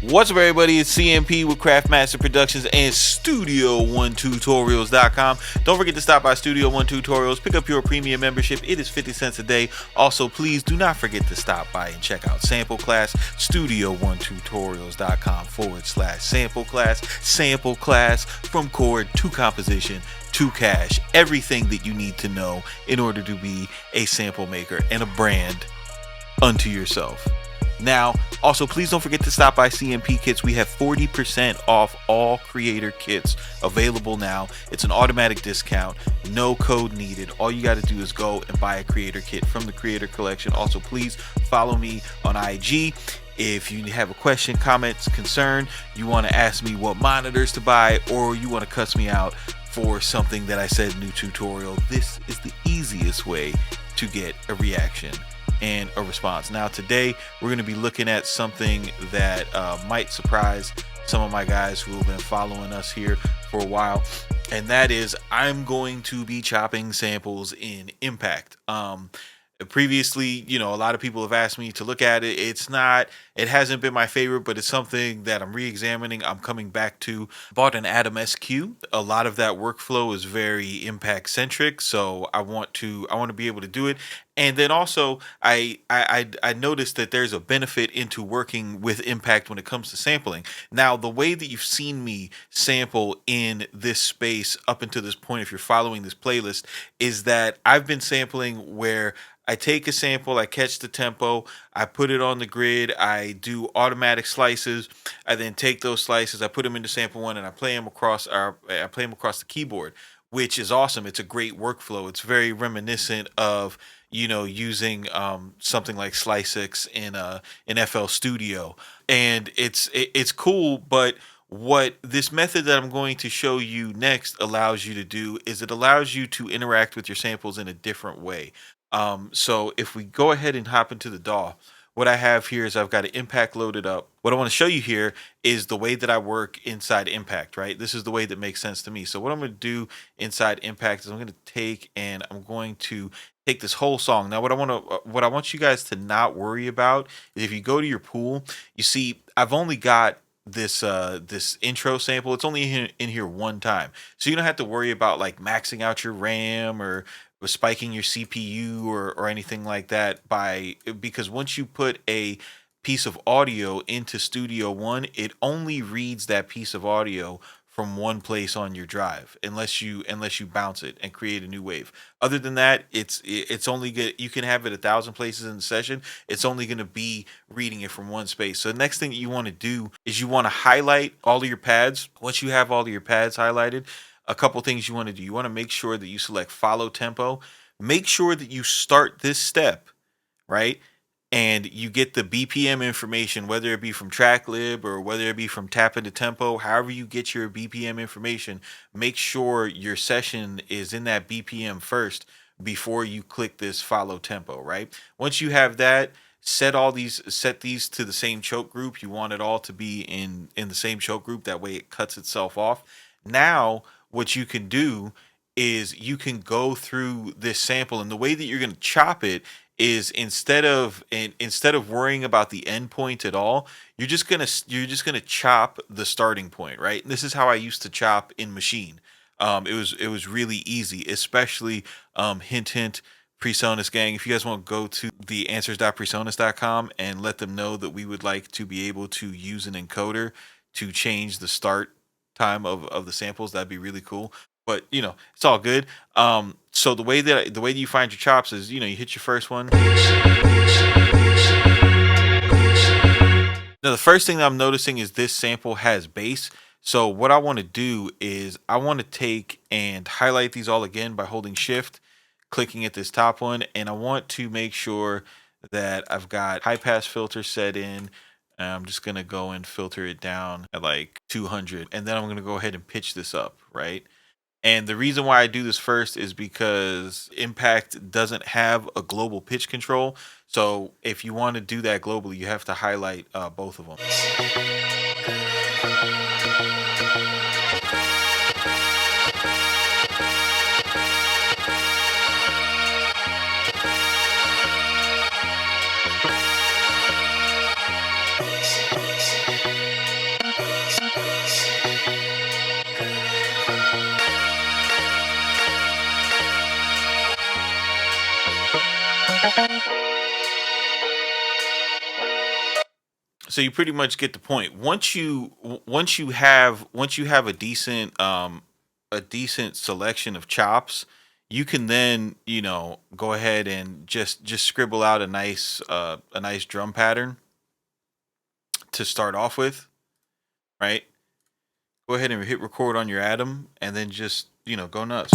What's up, everybody? It's CMP with Craftmaster Productions and Studio12Tutorials.com. Don't forget to stop by Studio One Tutorials, pick up your premium membership. It is 50 cents a day. Also, please do not forget to stop by and check out Sample Class, Studio12Tutorials.com/sample class. Sample class from chord to composition to cash. Everything that you need to know in order to be a sample maker and a brand unto yourself. Now, also, please don't forget to stop by CMP Kits. We have 40% off all creator kits available now. It's an automatic discount, no code needed. All you got to do is go and buy a creator kit from the creator collection. Also, please follow me on IG. If you have a question, comments, concern, you want to ask me what monitors to buy, or you want to cuss me out for something that I said in the new tutorial, this is the easiest way to get a reaction and a response. Now today we're going to be looking at something that might surprise some of my guys who have been following us here for a while, and that is I'm going to be chopping samples in Impact. Previously, a lot of people have asked me to look at it. It hasn't been my favorite, but it's something that I'm re-examining. I'm coming back to. Bought an Atom SQ. A lot of that workflow is very Impact centric, so I want to be able to do it. And then also, I noticed that there's a benefit into working with Impact when it comes to sampling. Now, the way that you've seen me sample in this space up until this point, if you're following this playlist, is that I've been sampling where I take a sample, I catch the tempo, I put it on the grid, I do automatic slices, I then take those slices, I put them into sample one, and I play them across the keyboard, which is awesome. It's a great workflow. It's very reminiscent of using something like Slice6 in FL Studio, and it's cool. But what this method that I'm going to show you next allows you to do is it allows you to interact with your samples in a different way. So if we go ahead and hop into the DAW, what I have here is I've got an Impact loaded up. What I want to show you here is the way that I work inside Impact, right? This is the way that makes sense to me. So what I'm going to do inside Impact is I'm going to take this whole song. Now, what I want you guys to not worry about is if you go to your pool, you see I've only got this intro sample. It's only in here one time, so you don't have to worry about like maxing out your RAM or spiking your CPU or anything like that because once you put a piece of audio into Studio One, it only reads that piece of audio from one place on your drive, unless you bounce it and create a new wave. Other than that, it's only good. You can have it 1,000 places in the session. It's only going to be reading it from one space. So the next thing that you want to do is you want to highlight all of your pads. Once you have all of your pads highlighted, a couple things you want to do. You want to make sure that you select follow tempo. Make sure that you start this step, right? And you get the BPM information, whether it be from TrackLib or whether it be from Tap into Tempo, however you get your BPM information, make sure your session is in that BPM first before you click this follow tempo, right? Once you have that, set these to the same choke group. You want it all to be in the same choke group. That way it cuts itself off. Now, what you can do is you can go through this sample, and the way that you're going to chop it is instead of worrying about the end point at all, you're just gonna chop the starting point, right? And this is how I used to chop in Machine. It was really easy, especially hint hint. Presonus gang, if you guys want to go to the answers.presonus.com and let them know that we would like to be able to use an encoder to change the start time of the samples, that'd be really cool. But it's all good. So the way that you find your chops is you hit your first one. Now the first thing that I'm noticing is this sample has bass. So what I want to do is I want to take and highlight these all again by holding shift, clicking at this top one, and I want to make sure that I've got high pass filter set in. I'm just going to go and filter it down at like 200, and then I'm going to go ahead and pitch this up, right? And the reason why I do this first is because Impact doesn't have a global pitch control. So if you want to do that globally, you have to highlight both of them. So you pretty much get the point. Once you have a decent selection of chops, you can then go ahead and just scribble out a nice drum pattern to start off with, right? Go ahead and hit record on your Atom, and then just go nuts.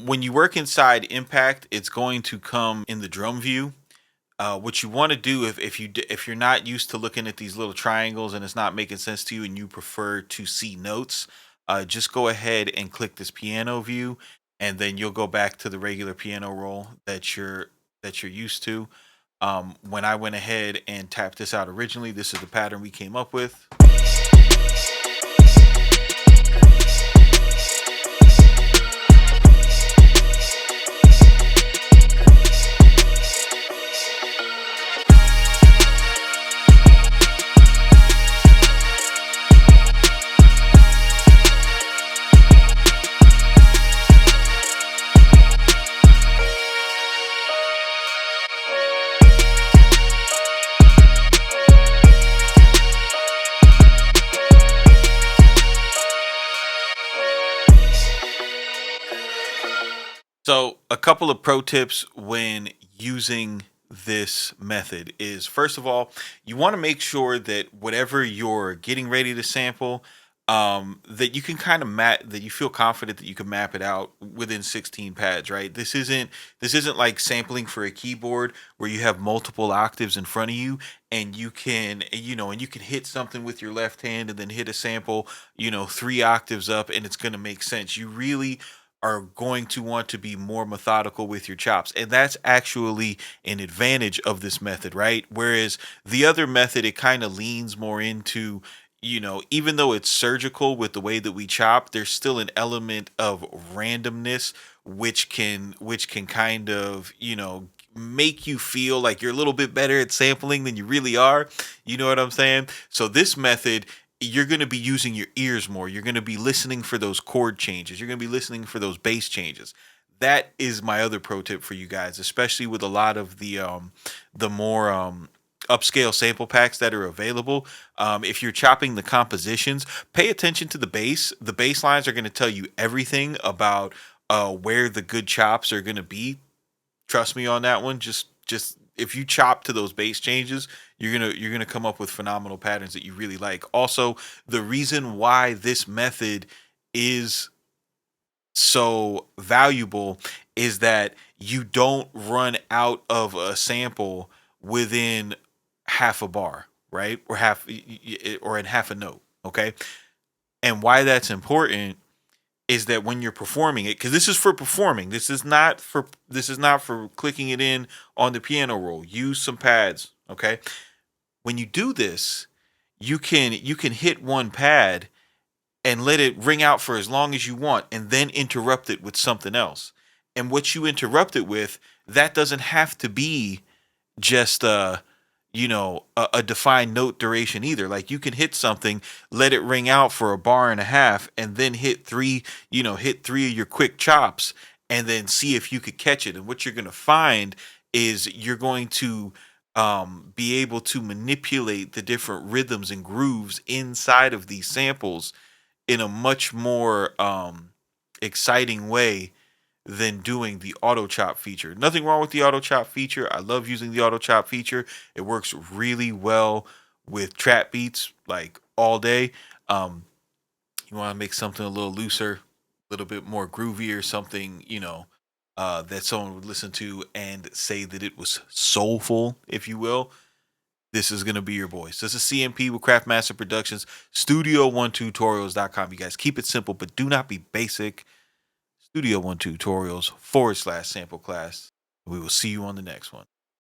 When you work inside Impact, it's going to come in the drum view. What you want to do if you're not used to looking at these little triangles and it's not making sense to you and you prefer to see notes, just go ahead and click this piano view, and then you'll go back to the regular piano roll that you're used to. When I went ahead and tapped this out originally, this is the pattern we came up with. So, a couple of pro tips when using this method is, first of all, you want to make sure that whatever you're getting ready to sample, that you can kind of map, that you feel confident that you can map it out within 16 pads, right? This isn't like sampling for a keyboard where you have multiple octaves in front of you, and you can hit something with your left hand and then hit a sample, 3 octaves up, and it's going to make sense. You really are going to want to be more methodical with your chops. And that's actually an advantage of this method, right? Whereas the other method, it kind of leans more into, even though it's surgical with the way that we chop, there's still an element of randomness, which can kind of, make you feel like you're a little bit better at sampling than you really are. You know what I'm saying? So this method, you're going to be using your ears more. You're going to be listening for those chord changes. You're going to be listening for those bass changes. That is my other pro tip for you guys, especially with a lot of the more upscale sample packs that are available. If you're chopping the compositions, pay attention to the bass. The bass lines are going to tell you everything about where the good chops are going to be. Trust me on that one. Just if you chop to those bass changes, you're gonna come up with phenomenal patterns that you really like. Also, the reason why this method is so valuable is that you don't run out of a sample within half a bar, right? Or in half a note. Okay. And why that's important is that when you're performing it, because this is for performing, this is not for clicking it in on the piano roll. Use some pads. Okay. When you do this, you can hit one pad and let it ring out for as long as you want, and then interrupt it with something else. And what you interrupt it with, that doesn't have to be just a defined note duration either. Like, you can hit something, let it ring out for a bar and a half, and then hit three of your quick chops, and then see if you could catch it. And what you're going to find is you're going to be able to manipulate the different rhythms and grooves inside of these samples in a much more exciting way than doing the auto chop feature. Nothing wrong with the auto chop feature. I love using the auto chop feature. It works really well with trap beats, like, all day. Um, you want to make something a little looser, a little bit more groovy, or something, that someone would listen to and say that it was soulful, if you will. this is going to be your voice. This is CMP with Craftmaster Productions, Studio1Tutorials.com. You guys keep it simple, but do not be basic. Studio1Tutorials /sample class. We will see you on the next one.